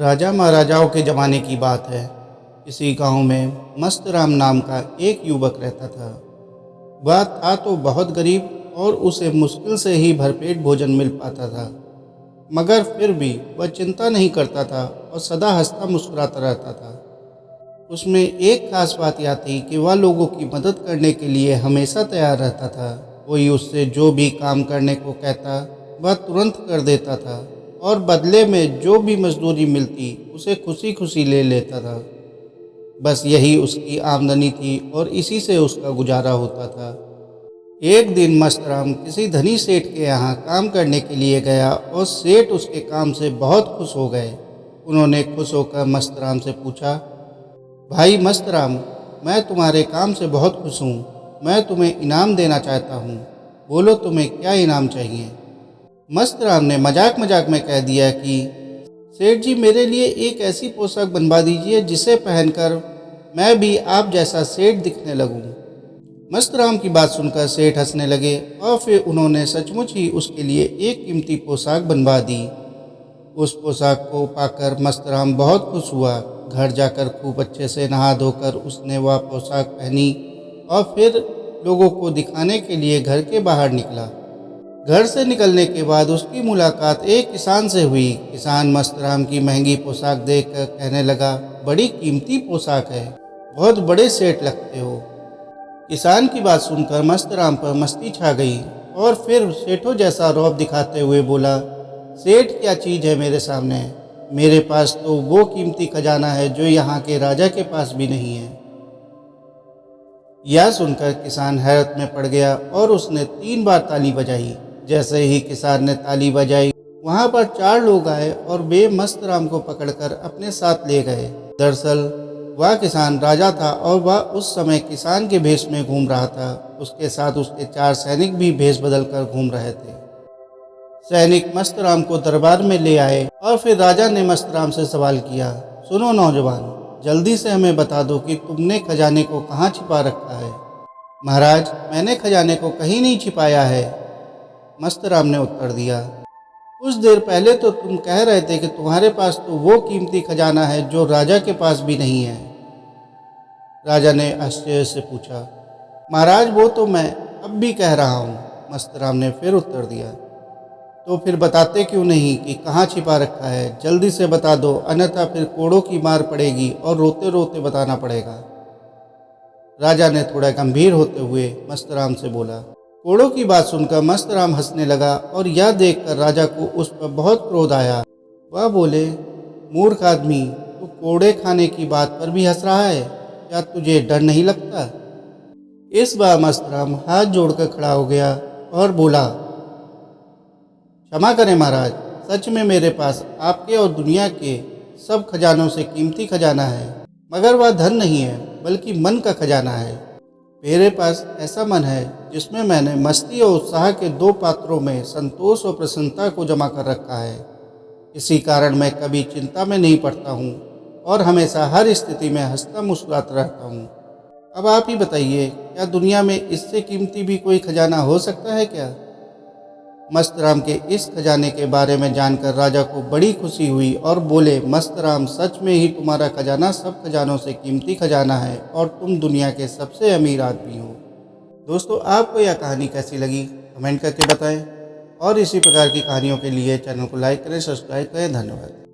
राजा महाराजाओं के ज़माने की बात है। किसी गांव में मस्त राम नाम का एक युवक रहता था। वह था तो बहुत गरीब और उसे मुश्किल से ही भरपेट भोजन मिल पाता था, मगर फिर भी वह चिंता नहीं करता था और सदा हंसता मुस्कुराता रहता था। उसमें एक खास बात यह थी कि वह लोगों की मदद करने के लिए हमेशा तैयार रहता था। कोई उससे जो भी काम करने को कहता वह तुरंत कर देता था और बदले में जो भी मजदूरी मिलती उसे खुशी खुशी ले लेता था। बस यही उसकी आमदनी थी और इसी से उसका गुजारा होता था। एक दिन मस्तराम किसी धनी सेठ के यहाँ काम करने के लिए गया और सेठ उसके काम से बहुत खुश हो गए। उन्होंने खुश होकर मस्तराम से पूछा, भाई मस्तराम, मैं तुम्हारे काम से बहुत खुश हूँ। मैं तुम्हें इनाम देना चाहता हूँ। बोलो तुम्हें क्या इनाम चाहिए। मस्तराम ने मजाक मजाक में कह दिया कि सेठ जी, मेरे लिए एक ऐसी पोशाक बनवा दीजिए जिसे पहनकर मैं भी आप जैसा सेठ दिखने लगूं। मस्तराम की बात सुनकर सेठ हंसने लगे और फिर उन्होंने सचमुच ही उसके लिए एक कीमती पोशाक बनवा दी। उस पोशाक को पाकर मस्तराम बहुत खुश हुआ। घर जाकर खूब अच्छे से नहा धोकर उसने वह पोशाक पहनी और फिर लोगों को दिखाने के लिए घर के बाहर निकला। घर से निकलने के बाद उसकी मुलाकात एक किसान से हुई। किसान मस्तराम की महंगी पोशाक देखकर कहने लगा, बड़ी कीमती पोशाक है, बहुत बड़े सेठ लगते हो। किसान की बात सुनकर मस्तराम पर मस्ती छा गई और फिर सेठों जैसा रौब दिखाते हुए बोला, सेठ क्या चीज़ है मेरे सामने। मेरे पास तो वो कीमती खजाना है जो यहाँ के राजा के पास भी नहीं है। यह सुनकर किसान हैरत में पड़ गया और उसने 3 बार ताली बजाई। जैसे ही किसान ने ताली बजाई, वहाँ पर 4 लोग आए और वे मस्तराम को पकड़कर अपने साथ ले गए। दरअसल वह किसान राजा था और वह उस समय किसान के भेष में घूम रहा था। उसके साथ उसके 4 सैनिक भी भेष बदलकर घूम रहे थे। सैनिक मस्तराम को दरबार में ले आए और फिर राजा ने मस्तराम से सवाल किया, सुनो नौजवान, जल्दी से हमें बता दो कि तुमने खजाने को कहाँ छिपा रखा है। महाराज, मैंने खजाने को कहीं नहीं छिपाया है, मस्तराम ने उत्तर दिया। कुछ देर पहले तो तुम कह रहे थे कि तुम्हारे पास तो वो कीमती खजाना है जो राजा के पास भी नहीं है। राजा ने आश्चर्य से पूछा, महाराज वो तो मैं अब भी कह रहा हूँ, मस्तराम ने फिर उत्तर दिया। तो फिर बताते क्यों नहीं कि कहाँ छिपा रखा है। जल्दी से बता दो, अन्यथा फिर कोड़ों की मार पड़ेगी और रोते रोते बताना पड़ेगा। राजा ने थोड़ा गंभीर होते हुए मस्तराम से बोला। कोड़ों की बात सुनकर मस्तराम हंसने लगा और यह देखकर राजा को उस पर बहुत क्रोध आया। वह बोले, मूर्ख आदमी, तू कोड़े खाने की बात पर भी हंस रहा है, क्या तुझे डर नहीं लगता। इस बार मस्तराम हाथ जोड़कर खड़ा हो गया और बोला, क्षमा करें महाराज, सच में मेरे पास आपके और दुनिया के सब खजानों से कीमती खजाना है, मगर वह धन नहीं है बल्कि मन का खजाना है। मेरे पास ऐसा मन है जिसमें मैंने मस्ती और उत्साह के 2 पात्रों में संतोष और प्रसन्नता को जमा कर रखा है। इसी कारण मैं कभी चिंता में नहीं पड़ता हूँ और हमेशा हर स्थिति में हंसता मुस्कुराता रहता हूँ। अब आप ही बताइए, क्या दुनिया में इससे कीमती भी कोई खजाना हो सकता है क्या। मस्तराम के इस खजाने के बारे में जानकर राजा को बड़ी खुशी हुई और बोले, मस्तराम, सच में ही तुम्हारा खजाना सब खजानों से कीमती खजाना है और तुम दुनिया के सबसे अमीर आदमी हो। दोस्तों, आपको यह कहानी कैसी लगी कमेंट करके बताएं और इसी प्रकार की कहानियों के लिए चैनल को लाइक करें, सब्सक्राइब करें। धन्यवाद।